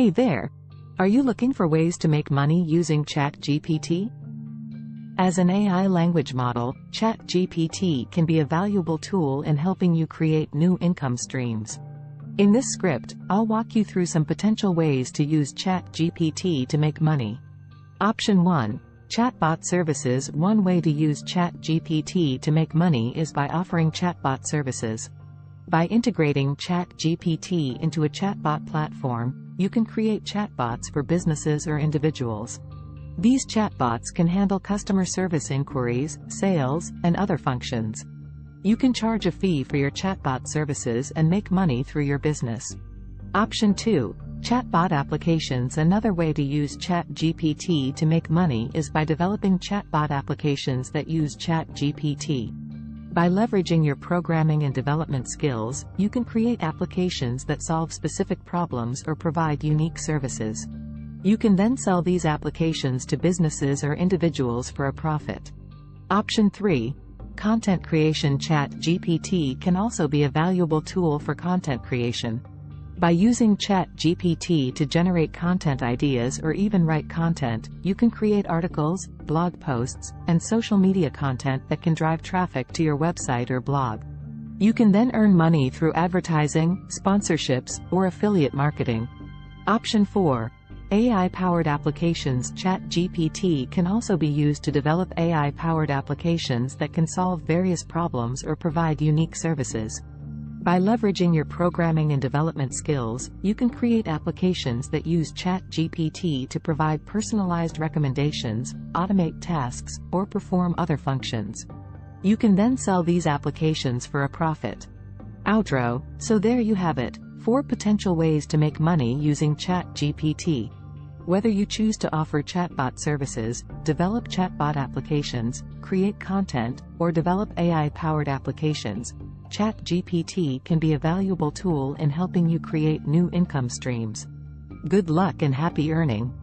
Hey there! Are you looking for ways to make money using ChatGPT? As an AI language model, ChatGPT can be a valuable tool in helping you create new income streams. In this script, I'll walk you through some potential ways to use ChatGPT to make money. Option 1. Chatbot services. One way to use ChatGPT to make money is by offering chatbot services. By integrating ChatGPT into a chatbot platform, you can create chatbots for businesses or individuals. These chatbots can handle customer service inquiries, sales, and other functions. You can charge a fee for your chatbot services and make money through your business. Option 2. Chatbot applications. Another way to use ChatGPT to make money is by developing chatbot applications that use ChatGPT. By leveraging your programming and development skills, you can create applications that solve specific problems or provide unique services. You can then sell these applications to businesses or individuals for a profit. Option 3. Content creation. ChatGPT can also be a valuable tool for content creation. By using ChatGPT to generate content ideas or even write content, you can create articles, blog posts, and social media content that can drive traffic to your website or blog. You can then earn money through advertising, sponsorships, or affiliate marketing. Option 4. AI-powered applications. ChatGPT can also be used to develop AI-powered applications that can solve various problems or provide unique services. By leveraging your programming and development skills, you can create applications that use ChatGPT to provide personalized recommendations, automate tasks, or perform other functions. You can then sell these applications for a profit. Outro. So there you have it, 4 potential ways to make money using ChatGPT. Whether you choose to offer chatbot services, develop chatbot applications, create content, or develop AI-powered applications, ChatGPT can be a valuable tool in helping you create new income streams. Good luck and happy earning!